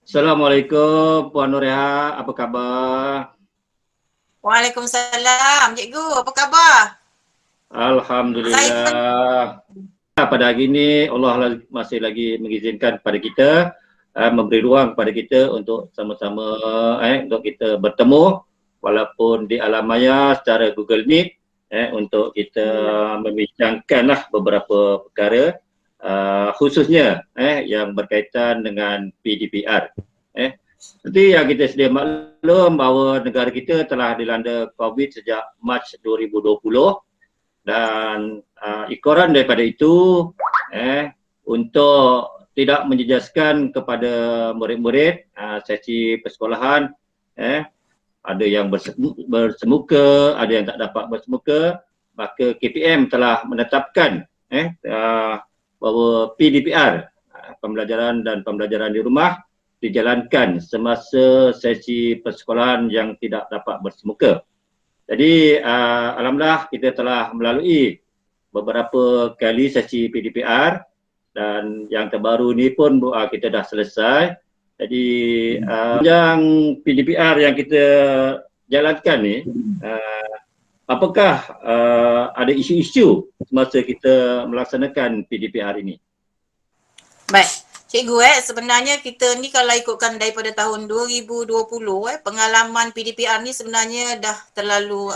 Assalamualaikum Puan Nureha, apa khabar? Waalaikumsalam, cikgu. Apa khabar? Saya pun Alhamdulillah. Pada hari ini Allah masih lagi mengizinkan kepada kita, memberi ruang kepada kita untuk sama-sama untuk kita bertemu walaupun di alam maya secara Google Meet untuk kita membincangkanlah beberapa perkara khususnya yang berkaitan dengan PDPR. Seperti yang kita sedia maklum bahawa negara kita telah dilanda COVID sejak Mac 2020 dan ikoran daripada itu untuk tidak menjejaskan kepada murid-murid sesi persekolahan, ada yang bersemuka, ada yang tak dapat bersemuka, maka KPM telah menetapkan bahawa PDPR, pembelajaran dan pembelajaran di rumah, dijalankan semasa sesi persekolahan yang tidak dapat bersemuka. Jadi alhamdulillah kita telah melalui beberapa kali sesi PDPR dan yang terbaru ni pun kita dah selesai. Jadi yang PDPR yang kita jalankan ni, apakah ada isu-isu semasa kita melaksanakan PDPR ini? baik. Cikgu, sebenarnya kita ni kalau ikutkan daripada tahun 2020, pengalaman PDPR ni sebenarnya dah terlalu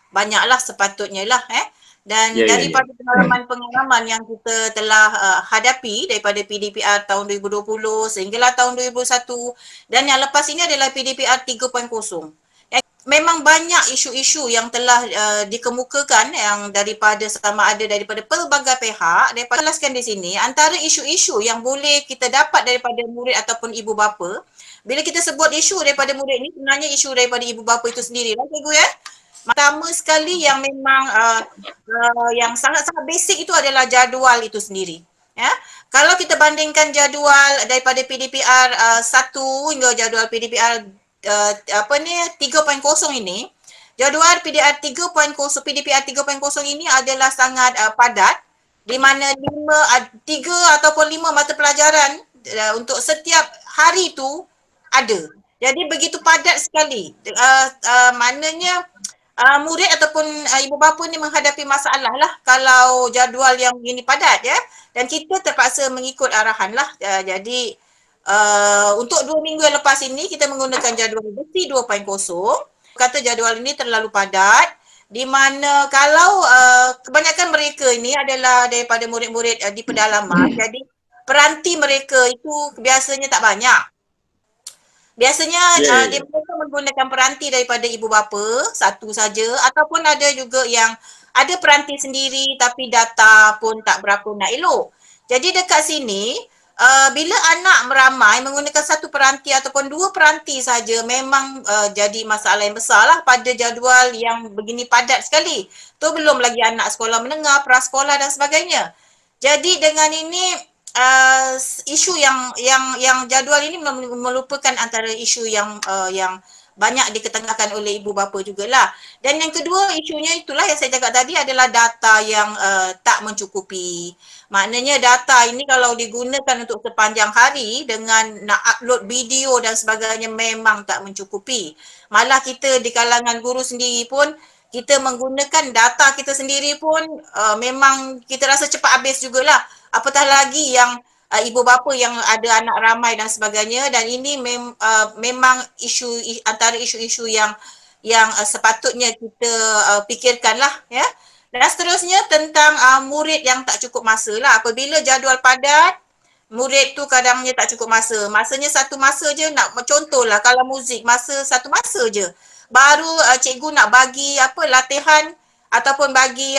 banyaklah sepatutnya lah. Dan daripada pengalaman yang kita telah hadapi daripada PDPR tahun 2020 sehinggalah tahun 2021 dan yang lepas ini adalah PDPR 3.0. Memang banyak isu-isu yang telah dikemukakan yang daripada sama ada daripada pelbagai pihak. Daripada jelaskan di sini, antara isu-isu yang boleh kita dapat daripada murid ataupun ibu bapa, bila kita sebut isu daripada murid ni, sebenarnya isu daripada ibu bapa itu sendiri lah cikgu ya. Pertama sekali yang memang yang sangat-sangat basic itu adalah jadual itu sendiri. Ya. Kalau kita bandingkan jadual daripada PDPR 1 hingga jadual PDPR 3.0 ini, jadual PDPR 3.0 ini adalah sangat padat, di mana 3 ataupun 5 mata pelajaran untuk setiap hari itu ada. Jadi begitu padat sekali. Maknanya murid ataupun ibu bapa ni menghadapi masalah lah kalau jadual yang begini padat ya. Dan kita terpaksa mengikut arahan lah. Jadi untuk 2 minggu yang lepas ini kita menggunakan jadual besi 2.0. Kata jadual ini terlalu padat, di mana kalau kebanyakan mereka ini adalah daripada murid-murid di pedalaman, jadi peranti mereka itu biasanya tak banyak. Biasanya mereka menggunakan peranti daripada ibu bapa satu saja, ataupun ada juga yang ada peranti sendiri tapi data pun tak berapa nak elok. Jadi dekat sini bila anak meramai menggunakan satu peranti ataupun 2 peranti saja memang jadi masalah yang besar lah pada jadual yang begini padat sekali. Tu belum lagi anak sekolah menengah, prasekolah dan sebagainya. Jadi dengan ini isu yang jadual ini melupakan antara isu yang banyak diketengahkan oleh ibu bapa jugalah. Dan yang kedua isunya itulah yang saya cakap tadi adalah data yang tak mencukupi. Maknanya data ini kalau digunakan untuk sepanjang hari dengan nak upload video dan sebagainya memang tak mencukupi. Malah kita di kalangan guru sendiri pun kita menggunakan data kita sendiri pun memang kita rasa cepat habis jugalah. Apatah lagi yang ibu bapa yang ada anak ramai dan sebagainya, dan ini memang antara isu-isu yang sepatutnya kita fikirkanlah ya. Dan seterusnya tentang murid yang tak cukup masa lah. Apabila jadual padat, murid tu kadangnya tak cukup masa. Masanya satu masa je nak, contohlah kalau muzik masa satu masa je. Baru cikgu nak bagi latihan ataupun bagi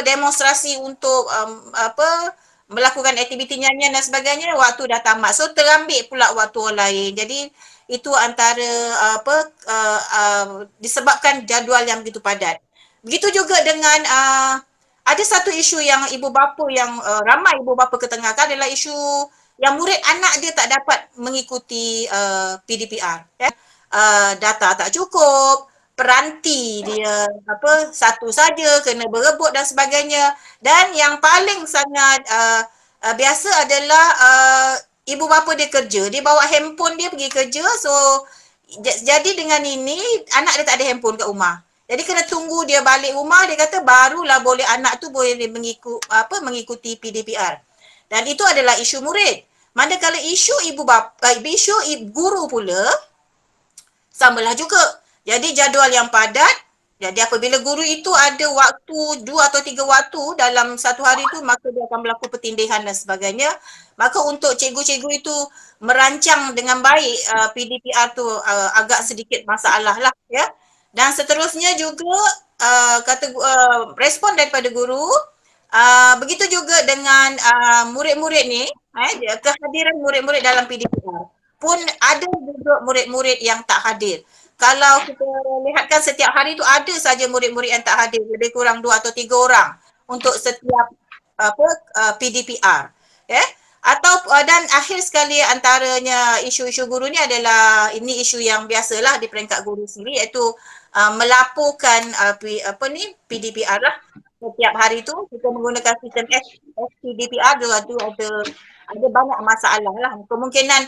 demonstrasi untuk melakukan aktiviti nyanyian dan sebagainya, waktu dah tamat. So terambil pula waktu orang lain. Jadi itu antara disebabkan jadual yang begitu padat. Begitu juga dengan ada satu isu yang ibu bapa yang ramai ibu bapa ketengahkan adalah isu yang murid anak dia tak dapat mengikuti PDPR. Data tak cukup, peranti dia satu saja, kena berebut dan sebagainya. Dan yang paling sangat biasa adalah ibu bapa dia kerja, dia bawa handphone dia pergi kerja, so jadi dengan ini anak dia tak ada handphone kat rumah. Jadi kena tunggu dia balik rumah, dia kata barulah boleh anak tu boleh mengikuti PDPR. Dan itu adalah isu murid. Manakala isu ibu bapa, isu guru pula samalah juga. Jadi jadual yang padat. Jadi apabila guru itu ada waktu 2 atau 3 waktu dalam satu hari tu, maka dia akan berlaku pertindihan dan sebagainya. Maka untuk cikgu-cikgu itu merancang dengan baik PDPR tu agak sedikit masalah lah ya. Dan seterusnya juga respon daripada guru, begitu juga dengan murid-murid ni, kehadiran murid-murid dalam PDPR pun ada juga murid-murid yang tak hadir. Kalau kita lihatkan setiap hari tu ada saja murid-murid yang tak hadir, lebih kurang 2 atau 3 orang untuk setiap PDPR. Atau dan akhir sekali antaranya isu-isu guru ni adalah, ini isu yang biasalah di peringkat guru sendiri, iaitu melaporkan PDPR lah. Setiap hari tu kita menggunakan sistem SPDPR tu ada banyak masalah lah. Kemungkinan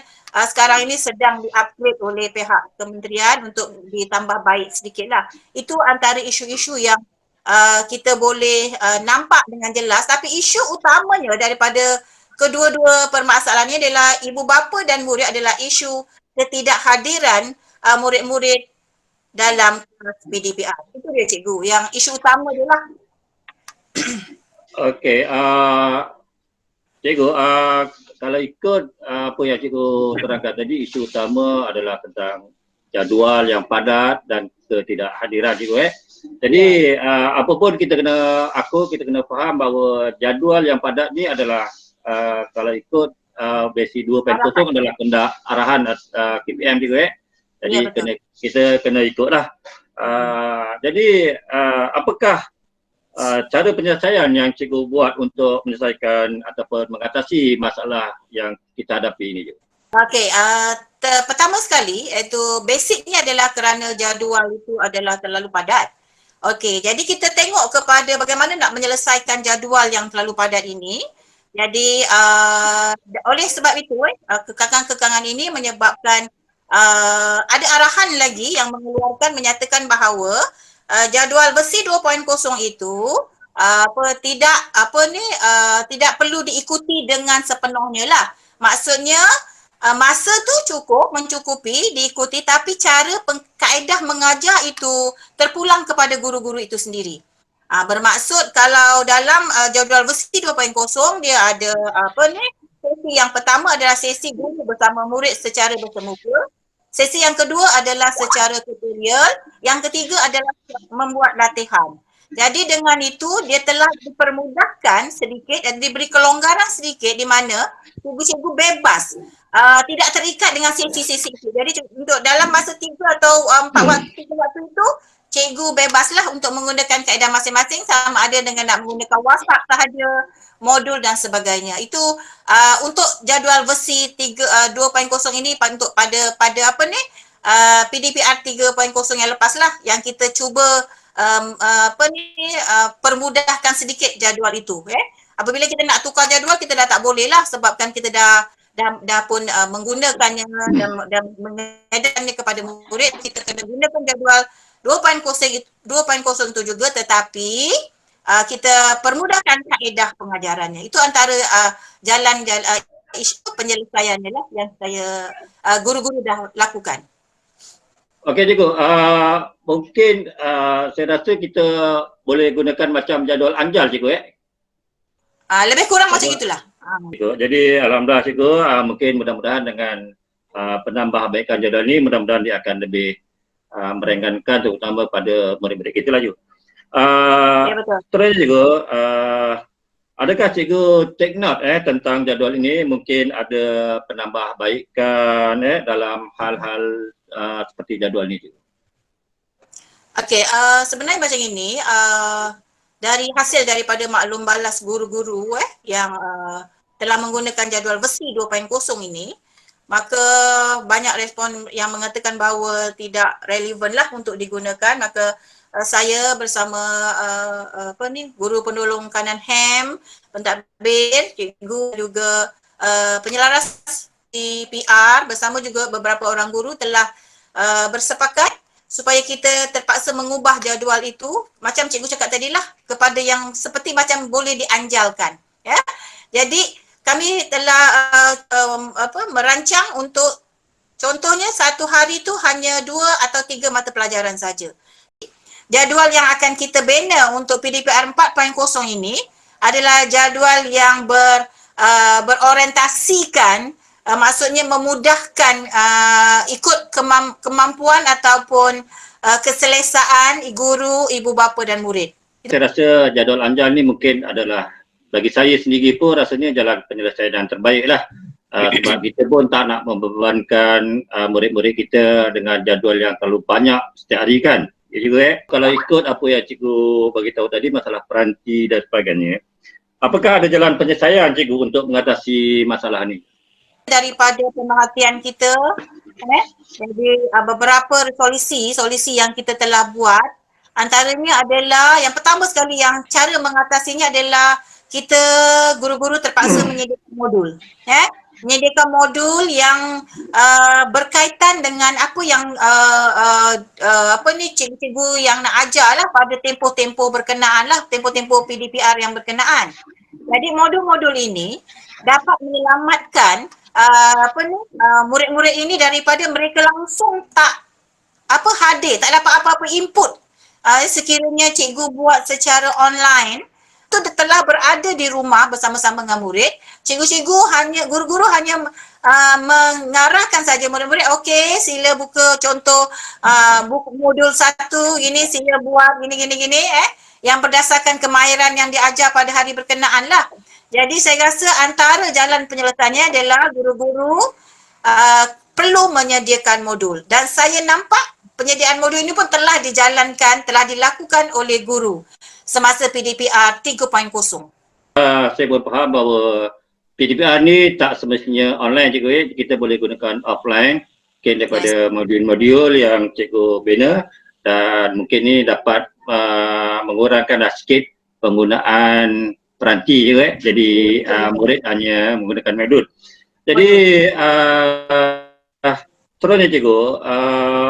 sekarang ini sedang di-upgrade oleh pihak kementerian untuk ditambah baik sedikit lah. Itu antara isu-isu yang kita boleh nampak dengan jelas. Tapi isu utamanya daripada kedua-dua permasalahan ini adalah ibu bapa dan murid adalah isu ketidakhadiran murid-murid dalam PDPR. Itu dia cikgu, yang isu utama dia lah. Okey, cikgu, kalau ikut apa yang cikgu terangkan tadi, isu utama adalah tentang jadual yang padat dan ketidakhadiran cikgu. Jadi apapun kita kena faham bahawa jadual yang padat ni adalah kalau ikut besi 2.0 adalah kehendak arahan KPM cikgu. Jadi ya, kita kena ikutlah. Jadi apakah cara penyelesaian yang cikgu buat untuk menyelesaikan ataupun mengatasi masalah yang kita hadapi ini? Okey, pertama sekali iaitu basicnya adalah kerana jadual itu adalah terlalu padat. Okey, jadi kita tengok kepada bagaimana nak menyelesaikan jadual yang terlalu padat ini. Jadi oleh sebab itu kekangan-kekangan ini menyebabkan ada arahan lagi yang menyatakan bahawa jadual besi 2.0 itu tidak perlu diikuti dengan sepenuhnya lah. Maksudnya masa tu mencukupi diikuti, tapi cara kaedah mengajar itu terpulang kepada guru-guru itu sendiri. Bermaksud kalau dalam jadual besi 2.0 dia ada sesi yang pertama adalah sesi guru bersama murid secara bersemuka. Sesi yang kedua adalah secara tutorial, yang ketiga adalah membuat latihan. Jadi dengan itu dia telah dipermudahkan sedikit dan diberi kelonggaran sedikit di mana cikgu-cikgu bebas, tidak terikat dengan sesi-sesi itu. Jadi untuk dalam masa 3 atau 4 waktu itu, cikgu bebaslah untuk menggunakan kaedah masing-masing, sama ada dengan nak menggunakan WhatsApp sahaja, modul dan sebagainya. Itu untuk jadual versi 2.0 ini untuk pada PDPR 3.0 yang lepas lah, yang kita cuba permudahkan sedikit jadual itu. Apabila kita nak tukar jadual, kita dah tak boleh lah, sebabkan kita dah pun menggunakannya dan mengedarkannya kepada murid. Kita kena gunakan jadual 2.0 itu juga, tetapi kita permudahkan kaedah pengajarannya. Itu antara jalan isu penyelesaiannya lah yang saya guru-guru dah lakukan. Okey cikgu, mungkin saya rasa kita boleh gunakan macam jadual anjal cikgu lebih kurang macam itulah. Jadi alhamdulillah cikgu, mungkin mudah-mudahan dengan penambahbaikan jadual ini, mudah-mudahan dia akan lebih meringankan terutama pada murid-murid kita lah cikgu. Ya, betul. Terus cikgu, adakah cikgu take note tentang jadual ini, mungkin ada penambahbaikan dalam hal-hal seperti jadual ini cikgu? Okey, sebenarnya macam ini, dari hasil daripada maklum balas guru-guru yang telah menggunakan jadual besi 2.0 ini, maka banyak respon yang mengatakan bahawa tidak relevan lah untuk digunakan. Maka saya bersama guru penolong kanan HEM, pentadbir, cikgu juga penyelaras PR bersama juga beberapa orang guru telah bersepakat supaya kita terpaksa mengubah jadual itu macam cikgu cakap tadilah kepada yang seperti macam boleh dianjalkan, ya. Jadi kami telah merancang untuk contohnya satu hari tu hanya 2 atau 3 mata pelajaran saja. Jadual yang akan kita bina untuk PDPR 4.0 ini adalah jadual yang berorientasikan, maksudnya memudahkan ikut kemampuan ataupun keselesaan guru, ibu bapa dan murid. Saya rasa jadual anjal ni mungkin adalah bagi saya sendiri pun rasanya jalan penyelesaian yang terbaik lah. Sebab kita pun tak nak membebankan murid-murid kita dengan jadual yang terlalu banyak setiap hari kan. Ya juga kalau ikut apa yang cikgu bagi tahu tadi masalah peranti dan sebagainya, apakah ada jalan penyelesaian cikgu untuk mengatasi masalah ni? Daripada pemerhatian kita, jadi beberapa solusi yang kita telah buat, antaranya adalah yang pertama sekali yang cara mengatasinya adalah kita guru-guru terpaksa menyediakan modul, menyediakan modul yang berkaitan dengan apa yang cikgu-cikgu yang nak ajar lah pada tempoh-tempoh berkenaan lah, tempoh-tempoh PDPR yang berkenaan. Jadi modul-modul ini dapat menyelamatkan murid-murid ini daripada mereka langsung tak hadir, tak dapat apa-apa input. Sekiranya cikgu buat secara online, itu telah berada di rumah bersama-sama dengan murid, guru-guru hanya mengarahkan saja murid-murid, okey sila buka contoh buku modul 1 ini, sila buat gini yang berdasarkan kemahiran yang diajar pada hari berkenaan lah. Jadi saya rasa antara jalan penyelesaiannya adalah guru-guru perlu menyediakan modul, dan saya nampak penyediaan modul ini pun telah dijalankan, telah dilakukan oleh guru semasa PDPR 3.0. Saya pun faham bahawa PDPR ni tak semestinya online cikgu, kita boleh gunakan offline mungkin daripada modul-modul yang cikgu bina, dan mungkin ni dapat mengurangkan sikit penggunaan peranti juga, jadi murid hanya menggunakan modul. Jadi seterusnya cikgu,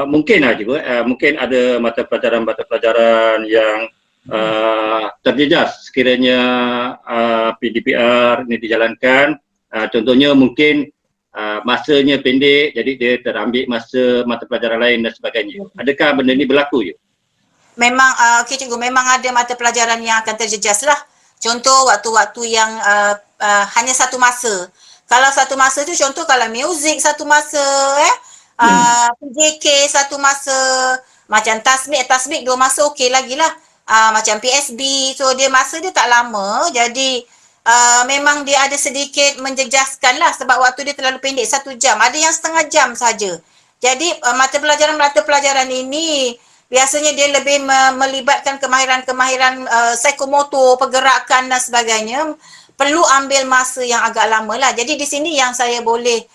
mungkin ada mata pelajaran yang terjejas sekiranya PDPR ini dijalankan. Contohnya mungkin masanya pendek, jadi dia terambil masa mata pelajaran lain dan sebagainya. Adakah benda ini berlaku je? Memang, cikgu, memang ada mata pelajaran yang akan terjejas lah. Contoh waktu-waktu yang hanya satu masa. Kalau satu masa tu contoh kalau muzik satu masa, PJK satu masa, macam tasbih 2 masa okey lagi lah. Macam PSB, so masa dia tak lama, jadi memang dia ada sedikit menjejaskan lah sebab waktu dia terlalu pendek, 1 jam, ada yang setengah jam saja. Jadi mata pelajaran ini biasanya dia lebih melibatkan kemahiran psikomotor, pergerakan dan sebagainya, perlu ambil masa yang agak lama lah. Jadi di sini yang saya boleh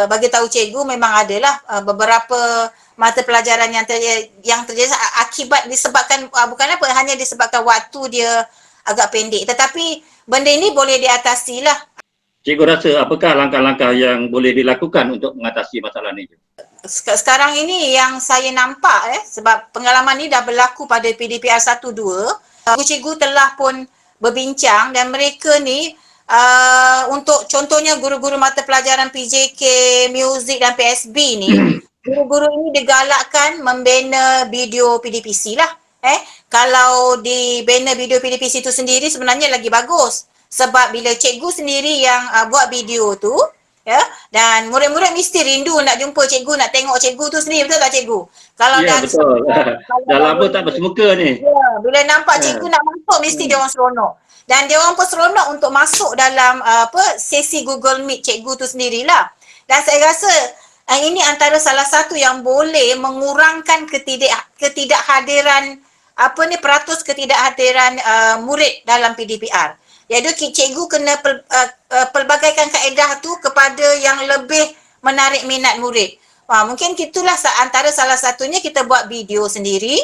bagi tahu cikgu, memang adalah beberapa mata pelajaran yang terjadi akibat disebabkan hanya disebabkan waktu dia agak pendek, tetapi benda ini boleh diatasi lah. Cikgu rasa apakah langkah-langkah yang boleh dilakukan untuk mengatasi masalah ini? Sekarang ini yang saya nampak sebab pengalaman ni dah berlaku pada PDPR 1-2, cikgu telah pun berbincang, dan mereka ni untuk contohnya guru-guru mata pelajaran PJK, muzik dan PSB ni, guru-guru ini digalakkan membina video PDPC lah. Kalau dibina video PDPC itu sendiri sebenarnya lagi bagus, sebab bila cikgu sendiri yang buat video tu, dan murid-murid mesti rindu nak jumpa cikgu, nak tengok cikgu tu sendiri, betul tak cikgu? Kalau betul. Dah lama tak bersemuka ni. Bila nampak cikgu nak masuk, mesti dia orang seronok. Dan dia orang pun seronok untuk masuk dalam sesi Google Meet cikgu tu sendirilah. Dan saya rasa ini antara salah satu yang boleh mengurangkan ketidakhadiran peratus ketidakhadiran murid dalam PDPR. Jadi cikgu kena pelbagaikan kaedah tu kepada yang lebih menarik minat murid. Mungkin itulah antara salah satunya kita buat video sendiri,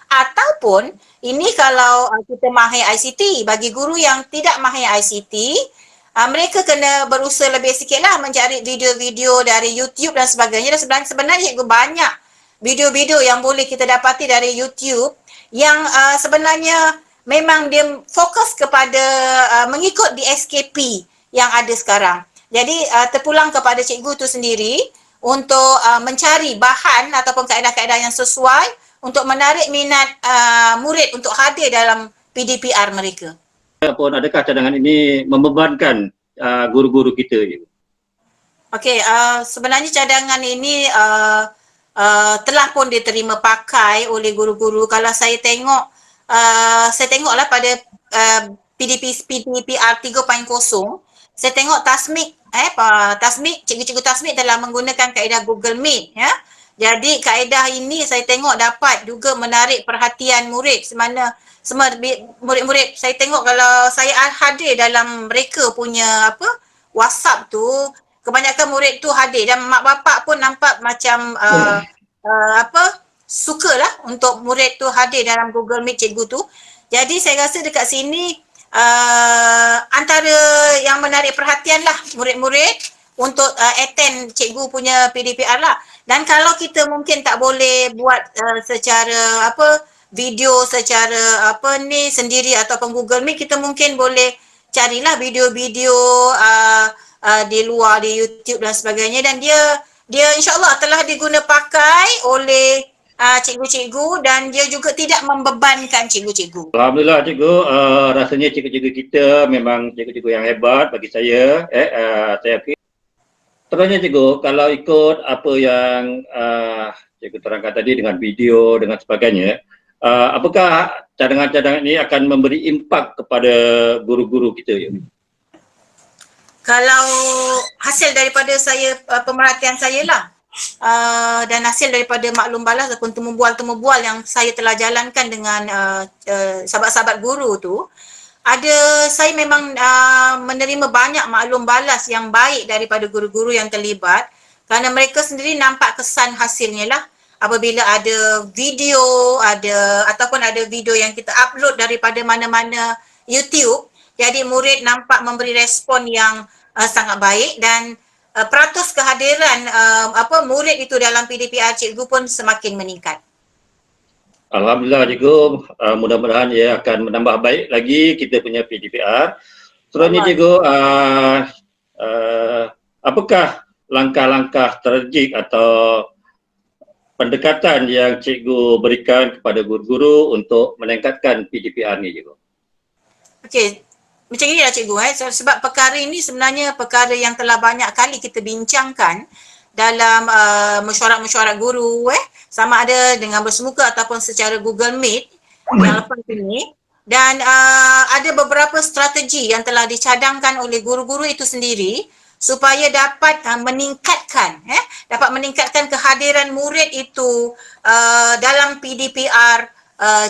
ataupun ini kalau kita mahir ICT, bagi guru yang tidak mahir ICT, mereka kena berusaha lebih sikit lah mencari video-video dari YouTube dan sebagainya. Dan sebenarnya cikgu banyak video-video yang boleh kita dapati dari YouTube yang sebenarnya memang dia fokus kepada mengikut di SKP yang ada sekarang. Jadi terpulang kepada cikgu tu sendiri untuk mencari bahan ataupun kaedah-kaedah yang sesuai untuk menarik minat murid untuk hadir dalam PDPR mereka. Pun adakah cadangan ini membebankan guru-guru kita? Okey, sebenarnya cadangan ini telah pun diterima pakai oleh guru-guru. Kalau saya tengoklah pada PDPR 3.0, saya tengok tasmik cikgu-cikgu tasmik telah menggunakan kaedah Google Meet, ya. Jadi kaedah ini saya tengok dapat juga menarik perhatian murid semua murid-murid. Saya tengok kalau saya hadir dalam mereka punya WhatsApp tu, kebanyakan murid tu hadir dan mak bapak pun nampak macam sukalah untuk murid tu hadir dalam Google Meet cikgu tu. Jadi saya rasa dekat sini antara yang menarik perhatian lah murid-murid untuk attend cikgu punya PDPR lah. Dan kalau kita mungkin tak boleh buat secara video secara sendiri ataupun Google Meet, kita mungkin boleh carilah video-video di luar di YouTube dan sebagainya, dan dia insya-Allah telah diguna pakai oleh cikgu-cikgu dan dia juga tidak membebankan cikgu-cikgu. Alhamdulillah cikgu, rasanya cikgu-cikgu kita memang cikgu-cikgu yang hebat bagi saya. Saya fikir terusnya cikgu, kalau ikut apa yang cikgu terangkan tadi dengan video dengan sebagainya, apakah cadangan-cadangan ini akan memberi impak kepada guru-guru kita? Kalau hasil daripada saya, pemerhatian saya lah, dan hasil daripada maklum balas ataupun temu-bual yang saya telah jalankan dengan sahabat-sahabat guru tu, saya memang menerima banyak maklum balas yang baik daripada guru-guru yang terlibat, kerana mereka sendiri nampak kesan hasilnya lah apabila ada video, ataupun ada video yang kita upload daripada mana-mana YouTube. Jadi murid nampak memberi respon yang sangat baik dan peratus kehadiran murid itu dalam PDPR cikgu pun semakin meningkat. Alhamdulillah cikgu, mudah-mudahan ia akan menambah baik lagi kita punya PDPR. Seterusnya cikgu, apakah langkah-langkah strategik atau pendekatan yang cikgu berikan kepada guru-guru untuk meningkatkan PDPR ni cikgu? Okey, macam inilah cikgu, sebab perkara ini sebenarnya perkara yang telah banyak kali kita bincangkan dalam mesyuarat-mesyuarat guru, sama ada dengan bersemuka ataupun secara Google Meet yang lepas ini, dan ada beberapa strategi yang telah dicadangkan oleh guru-guru itu sendiri supaya dapat meningkatkan kehadiran murid itu dalam PDPR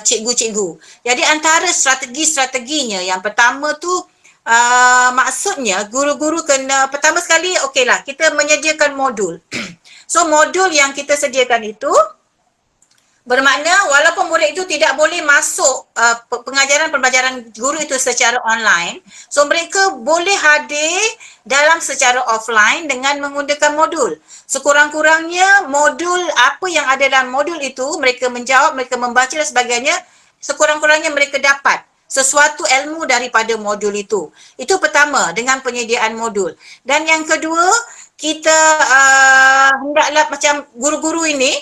cikgu-cikgu. Jadi antara strategi-strateginya, yang pertama tu maksudnya guru-guru kena pertama sekali okeylah kita menyediakan modul. So modul yang kita sediakan itu bermakna walaupun murid itu tidak boleh masuk pembelajaran guru itu secara online, so mereka boleh hadir dalam secara offline dengan menggunakan modul. Sekurang-kurangnya modul apa yang ada dalam modul itu, mereka menjawab, mereka membaca dan sebagainya, sekurang-kurangnya mereka dapat sesuatu ilmu daripada modul itu. Itu pertama, dengan penyediaan modul. Dan yang kedua, kita hendaklah macam guru-guru ini,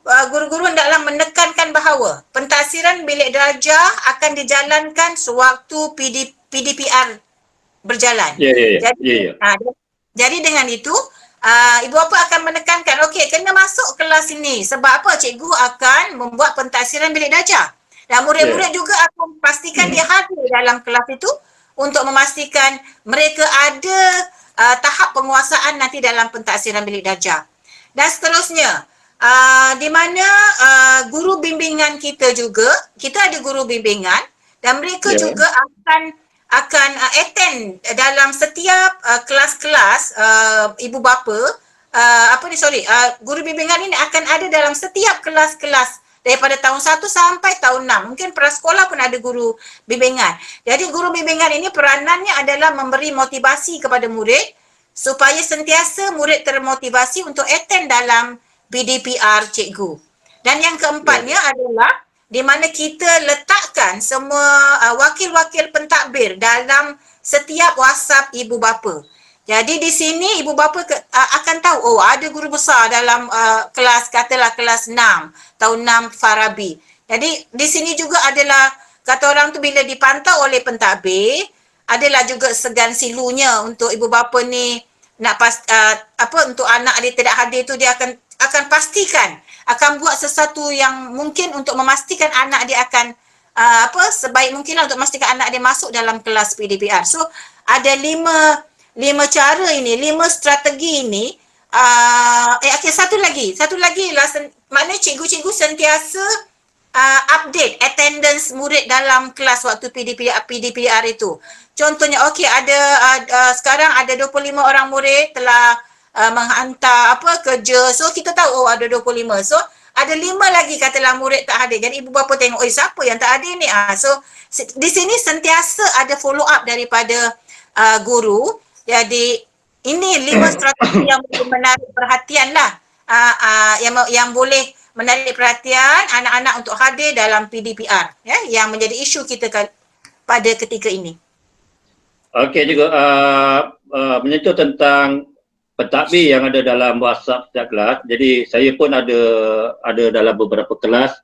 guru-guru hendaklah menekankan bahawa pentaksiran bilik darjah akan dijalankan sewaktu PDPR berjalan. Jadi dengan itu, ibu bapa akan menekankan, okey, kena masuk kelas ini. Sebab apa? Cikgu akan membuat pentaksiran bilik darjah. Dan murid-murid juga akan pastikan dia hadir dalam kelas itu untuk memastikan mereka ada tahap penguasaan nanti dalam pentaksiran bilik darjah. Dan seterusnya, di mana guru bimbingan kita juga, kita ada guru bimbingan dan mereka juga akan attend dalam setiap kelas-kelas ibu bapa, guru bimbingan ini akan ada dalam setiap kelas-kelas daripada tahun 1 sampai tahun 6. Mungkin prasekolah pun ada guru bimbingan. Jadi guru bimbingan ini peranannya adalah memberi motivasi kepada murid supaya sentiasa murid termotivasi untuk attend dalam PDPR cikgu. Dan yang keempatnya adalah di mana kita letakkan semua wakil-wakil pentadbir dalam setiap WhatsApp ibu bapa. Jadi di sini ibu bapa akan tahu, oh ada guru besar dalam kelas, katalah kelas 6, tahun 6 Farabi. Jadi di sini juga adalah, kata orang tu bila dipantau oleh pentadbir, adalah juga segan silunya untuk ibu bapa ni nak untuk anak dia tidak hadir tu, dia akan pastikan, akan buat sesuatu yang mungkin untuk memastikan anak dia akan sebaik mungkinlah untuk memastikan anak dia masuk dalam kelas PDPR. So ada lima cara ini, 5 strategi ini. Satu lagi lah, maknanya cikgu-cikgu sentiasa update attendance murid dalam kelas waktu PDPR itu. Contohnya, sekarang ada 25 orang murid telah menghantar kerja. So kita tahu, oh ada 25. So ada 5 lagi katalah murid tak hadir. Jadi ibu bapa tengok, siapa yang tak hadir ni? So di sini sentiasa ada follow up daripada guru. Jadi ini 5 strategi yang boleh menarik perhatian lah. Yang boleh menarik perhatian anak-anak untuk hadir dalam PDPR, ya, yang menjadi isu kita pada ketika ini. Okey juga menyentuh tentang pentadbir yang ada dalam WhatsApp setiap kelas. Jadi saya pun ada dalam beberapa kelas.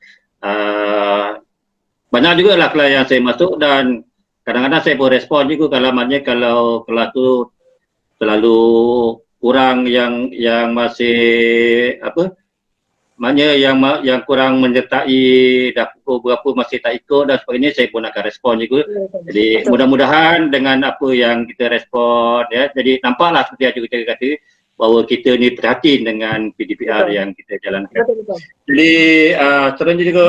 Banyak juga lah kelas yang saya masuk, dan kadang-kadang saya pun respon juga kalau kelas tu terlalu kurang yang masih maknanya yang kurang menyertai, dah pukul berapa masih tak ikut dan sebagainya, saya pun akan respon juga. Jadi mudah-mudahan dengan apa yang kita respon, ya, jadi nampaklah seperti yang cikgu kata bahawa kita ni prihatin dengan PDPR yang kita jalankan. Jadi seterusnya juga,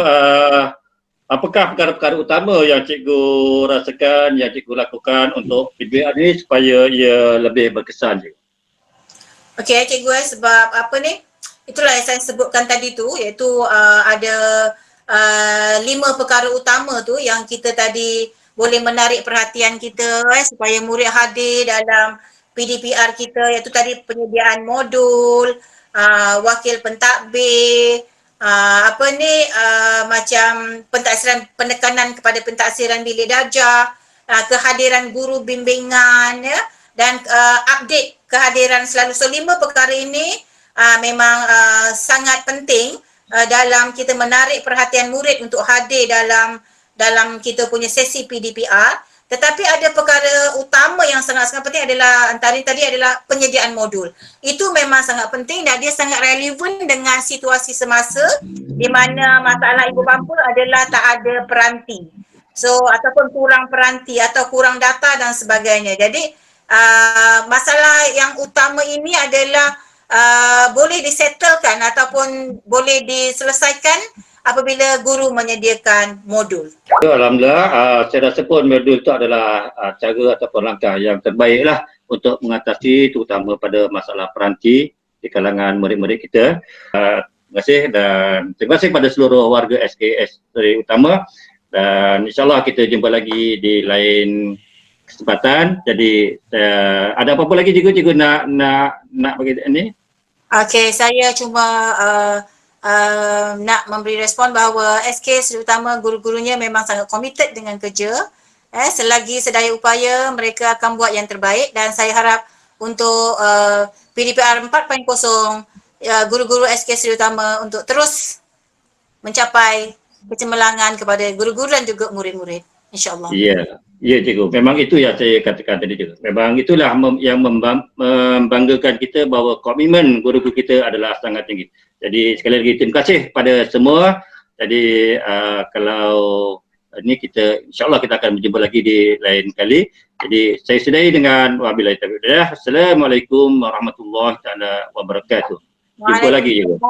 apakah perkara-perkara utama yang cikgu rasakan, yang cikgu lakukan untuk PDPR ni supaya ia lebih berkesan juga? Okey cikgu, sebab itulah yang saya sebutkan tadi tu, iaitu ada 5 perkara utama tu yang kita tadi boleh menarik perhatian kita supaya murid hadir dalam PDPR kita, iaitu tadi penyediaan modul, wakil pentadbir, macam penekanan kepada pentaksiran bilik darjah, kehadiran guru bimbingan, ya, dan update kehadiran selalu. So 5 perkara ini memang sangat penting dalam kita menarik perhatian murid untuk hadir dalam kita punya sesi PDPR. Tetapi ada perkara utama yang sangat-sangat penting adalah, antara tadi adalah penyediaan modul. Itu memang sangat penting dan dia sangat relevan dengan situasi semasa di mana masalah ibu bapa adalah tak ada peranti. So ataupun kurang peranti atau kurang data dan sebagainya. Jadi masalah yang utama ini adalah boleh disettlekan ataupun boleh diselesaikan apabila guru menyediakan modul. Alhamdulillah, saya rasa pun modul itu adalah cara ataupun langkah yang terbaiklah untuk mengatasi terutama pada masalah peranti di kalangan murid-murid kita. Terima kasih dan terima kasih kepada seluruh warga SKS terutama, dan insyaAllah kita jumpa lagi di lain kesempatan. Jadi ada apa-apa lagi cikgu nak bagi ni? Okey, saya cuma nak memberi respon bahawa SK terutama guru-gurunya memang sangat committed dengan kerja. Selagi sedaya upaya mereka akan buat yang terbaik, dan saya harap untuk PDPR 4.0 guru-guru SK terutama untuk terus mencapai kecemerlangan kepada guru-guru dan juga murid-murid, insya-Allah. Ya cikgu, memang itu yang saya katakan tadi juga. Memang itulah yang membanggakan kita bahawa komitmen guru-guru kita adalah sangat tinggi. Jadi sekali lagi terima kasih pada semua. Jadi kalau ini kita insya-Allah kita akan berjumpa lagi di lain kali. Jadi saya sudahi dengan wabillahi taufiq. Assalamualaikum warahmatullahi taala wabarakatuh. Jumpa lagi cikgu.